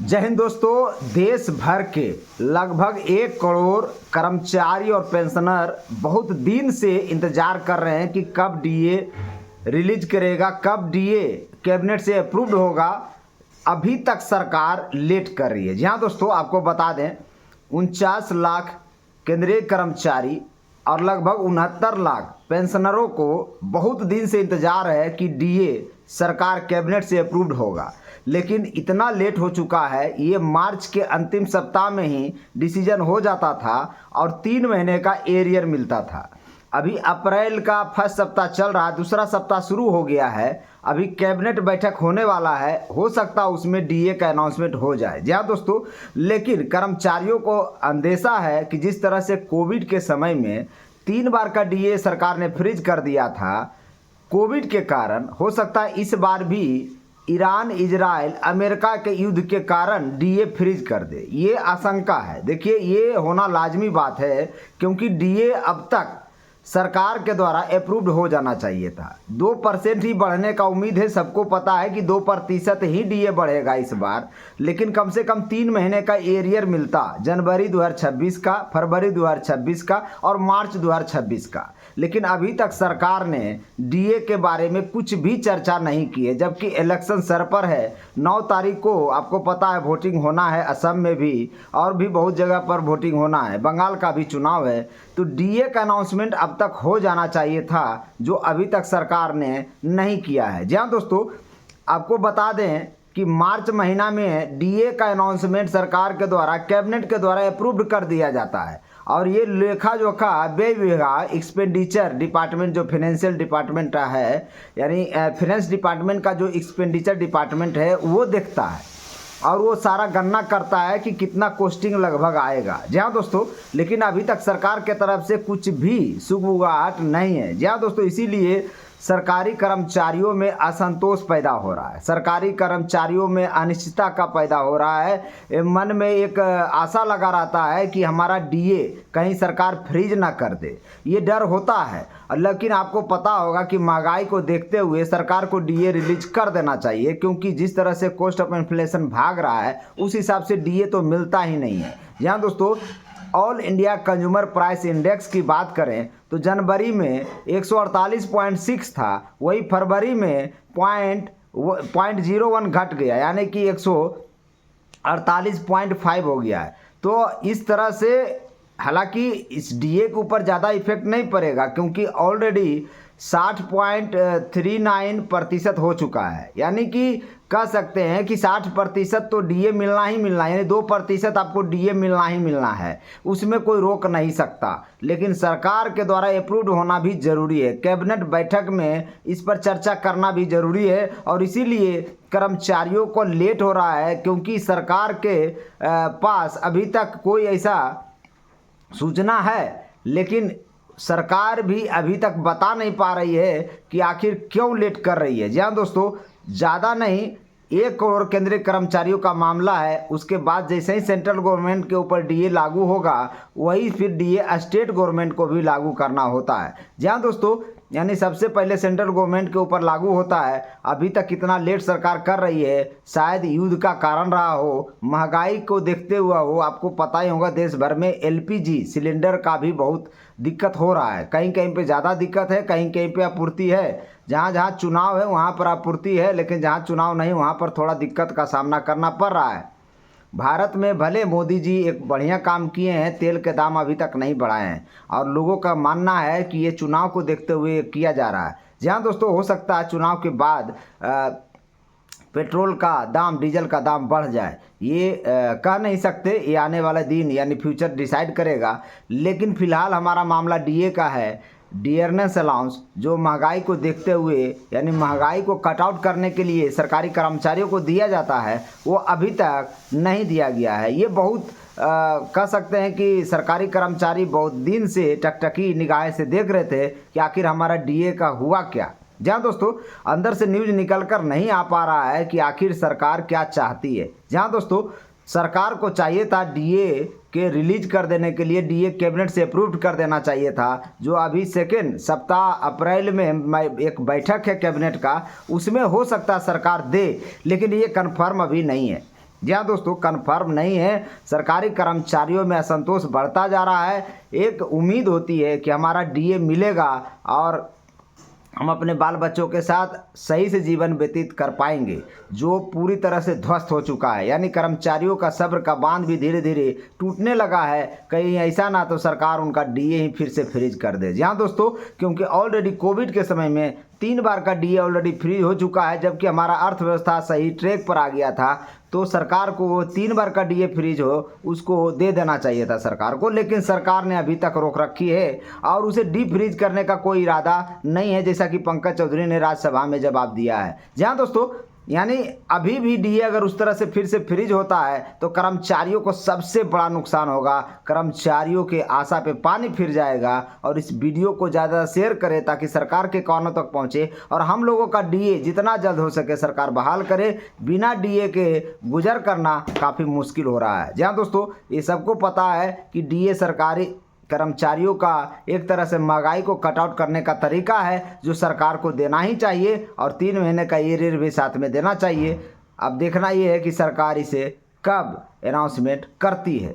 जय हिंद दोस्तों। देश भर के लगभग 1 करोड़ कर्मचारी और पेंशनर बहुत दिन से इंतजार कर रहे हैं कि कब डीए रिलीज करेगा, कब डीए कैबिनेट से अप्रूव्ड होगा। अभी तक सरकार लेट कर रही है। जी हाँ दोस्तों, आपको बता दें 49 लाख केंद्रीय कर्मचारी और लगभग 69 लाख पेंशनरों को बहुत दिन से इंतजार है कि डीए सरकार कैबिनेट से अप्रूव्ड होगा, लेकिन इतना लेट हो चुका है। ये मार्च के अंतिम सप्ताह में ही डिसीजन हो जाता था और 3 महीने का एरियर मिलता था। अभी अप्रैल का फर्स्ट सप्ताह चल रहा है, दूसरा सप्ताह शुरू हो गया है। अभी कैबिनेट बैठक होने वाला है, हो सकता है उसमें डीए का अनाउंसमेंट हो जाए। जी हाँ दोस्तों, लेकिन कर्मचारियों को अंदेशा है कि जिस तरह से कोविड के समय में 3 बार का डीए सरकार ने फ्रीज कर दिया था कोविड के कारण, हो सकता है इस बार भी ईरान, इजराइल, अमेरिका के युद्ध के कारण डीए फ्रीज कर दे। ये आशंका है। देखिए, ये होना लाजमी बात है क्योंकि डीए अब तक सरकार के द्वारा अप्रूव्ड हो जाना चाहिए था। 2% ही बढ़ने का उम्मीद है। सबको पता है कि 2% ही डीए बढ़ेगा इस बार, लेकिन कम से कम 3 महीने का एरियर मिलता, जनवरी 2026 का, फरवरी 2026 का और मार्च 2026 का। लेकिन अभी तक सरकार ने डीए के बारे में कुछ भी चर्चा नहीं की है, जबकि इलेक्शन सर पर है। 9 तारीख को आपको पता है वोटिंग होना है, असम में भी और भी बहुत जगह पर वोटिंग होना है, बंगाल का भी चुनाव है। तो डीए का अनाउंसमेंट अब तक हो जाना चाहिए था, जो अभी तक सरकार ने नहीं किया है। जी हाँ दोस्तों, आपको बता दें कि मार्च महीना में डीए का अनाउंसमेंट सरकार के द्वारा, कैबिनेट के द्वारा अप्रूव्ड कर दिया जाता है और ये लेखा जोखा व्यय विभाग, एक्सपेंडिचर डिपार्टमेंट, जो फाइनेंशियल डिपार्टमेंट है, यानी फाइनेंस डिपार्टमेंट का जो एक्सपेंडिचर डिपार्टमेंट है वो देखता है और वो सारा गणना करता है कि कितना कॉस्टिंग लगभग आएगा। जी हाँ दोस्तों, लेकिन अभी तक सरकार के तरफ से कुछ भी सुगबुगाहट नहीं है। जी हाँ दोस्तों, इसीलिए सरकारी कर्मचारियों में असंतोष पैदा हो रहा है, सरकारी कर्मचारियों में अनिश्चितता का पैदा हो रहा है। मन में एक आशा लगा रहता है कि हमारा डीए कहीं सरकार फ्रीज ना कर दे, ये डर होता है। लेकिन आपको पता होगा कि महंगाई को देखते हुए सरकार को डीए रिलीज कर देना चाहिए, क्योंकि जिस तरह से कॉस्ट ऑफ इन्फ्लेशन भाग रहा है उस हिसाब से डीए तो मिलता ही नहीं है। यहाँ दोस्तों, all India consumer price index की बात करें तो जनवरी में 148.6 था, वही फरवरी में 0.01 घट गया, यानी कि 148.5 हो गया है। तो इस तरह से हालांकि इस डीए के ऊपर ज़्यादा इफेक्ट नहीं पड़ेगा क्योंकि ऑलरेडी 60.39% हो चुका है, यानी कि कह सकते हैं कि 60% तो डीए मिलना ही मिलना है, यानी 2% आपको डीए मिलना ही मिलना है, उसमें कोई रोक नहीं सकता। लेकिन सरकार के द्वारा अप्रूव्ड होना भी जरूरी है, कैबिनेट बैठक में इस पर चर्चा करना भी जरूरी है और इसीलिए कर्मचारियों को लेट हो रहा है, क्योंकि सरकार के पास अभी तक कोई ऐसा सूचना है, लेकिन सरकार भी अभी तक बता नहीं पा रही है कि आखिर क्यों लेट कर रही है। जी हाँ दोस्तों, ज़्यादा नहीं, 1 करोड़ केंद्रीय कर्मचारियों का मामला है। उसके बाद जैसे ही सेंट्रल गवर्नमेंट के ऊपर डीए लागू होगा, वही फिर डीए स्टेट गवर्नमेंट को भी लागू करना होता है। जी हाँ दोस्तों, यानी सबसे पहले सेंट्रल गवर्नमेंट के ऊपर लागू होता है। अभी तक कितना लेट सरकार कर रही है, शायद युद्ध का कारण रहा हो, महंगाई को देखते हुआ हो। आपको पता ही होगा देश भर में एलपीजी सिलेंडर का भी बहुत दिक्कत हो रहा है। कहीं कहीं पे ज़्यादा दिक्कत है, कहीं कहीं पे आपूर्ति है। जहाँ जहाँ चुनाव है वहाँ पर आपूर्ति है, लेकिन जहाँ चुनाव नहीं वहाँ पर थोड़ा दिक्कत का सामना करना पड़ रहा है। भारत में भले मोदी जी एक बढ़िया काम किए हैं, तेल के दाम अभी तक नहीं बढ़ाए हैं और लोगों का मानना है कि ये चुनाव को देखते हुए किया जा रहा है। जी हाँ दोस्तों, हो सकता है चुनाव के बाद पेट्रोल का दाम, डीजल का दाम बढ़ जाए। ये कह नहीं सकते, ये आने वाला दिन यानी फ्यूचर डिसाइड करेगा। लेकिन फिलहाल हमारा मामला डीए का है। डियरनेस अलाउंस जो महंगाई को देखते हुए, यानी महंगाई को कट आउट करने के लिए सरकारी कर्मचारियों को दिया जाता है, वो अभी तक नहीं दिया गया है। ये बहुत कह सकते हैं कि सरकारी कर्मचारी बहुत दिन से टकटकी निगाह से देख रहे थे कि आखिर हमारा डीए का हुआ क्या। जहाँ दोस्तों, अंदर से न्यूज़ निकल कर नहीं आ पा रहा है कि आखिर सरकार क्या चाहती है। जहाँ दोस्तों, सरकार को चाहिए था डीए के रिलीज कर देने के लिए, डीए कैबिनेट से अप्रूव्ड कर देना चाहिए था, जो अभी सेकेंड सप्ताह अप्रैल में एक बैठक है कैबिनेट का, उसमें हो सकता है सरकार दे, लेकिन ये कन्फर्म अभी नहीं है। जी हाँ दोस्तों, कन्फर्म नहीं है। सरकारी कर्मचारियों में असंतोष बढ़ता जा रहा है। एक उम्मीद होती है कि हमारा डीए मिलेगा और हम अपने बाल बच्चों के साथ सही से जीवन व्यतीत कर पाएंगे, जो पूरी तरह से ध्वस्त हो चुका है। यानी कर्मचारियों का सब्र का बांध भी धीरे धीरे टूटने लगा है। कहीं ऐसा ना तो सरकार उनका डीए ही फिर से फ्रीज कर दे। जी हाँ दोस्तों, क्योंकि ऑलरेडी कोविड के समय में 3 बार का डीए ऑलरेडी फ्रीज हो चुका है, जबकि हमारा अर्थव्यवस्था सही ट्रैक पर आ गया था। तो सरकार को वो 3 बार का डीए फ्रीज हो उसको दे देना चाहिए था सरकार को, लेकिन सरकार ने अभी तक रोक रखी है और उसे डी फ्रीज करने का कोई इरादा नहीं है, जैसा कि पंकज चौधरी ने राज्यसभा में जवाब दिया है। जी हाँ दोस्तों, यानी अभी भी डीए अगर उस तरह से फिर से फ्रीज होता है तो कर्मचारियों को सबसे बड़ा नुकसान होगा। कर्मचारियों के आशा पे पानी फिर जाएगा। और इस वीडियो को ज़्यादा शेयर करें ताकि सरकार के कानों तक पहुंचे और हम लोगों का डीए जितना जल्द हो सके सरकार बहाल करे। बिना डीए के गुजर करना काफ़ी मुश्किल हो रहा है। जी हाँ दोस्तों, ये सबको पता है कि डीए सरकारी कर्मचारियों का एक तरह से महंगाई को कट आउट करने का तरीका है, जो सरकार को देना ही चाहिए और 3 महीने का एरियर भी साथ में देना चाहिए। अब देखना ये है कि सरकार इसे कब अनाउंसमेंट करती है।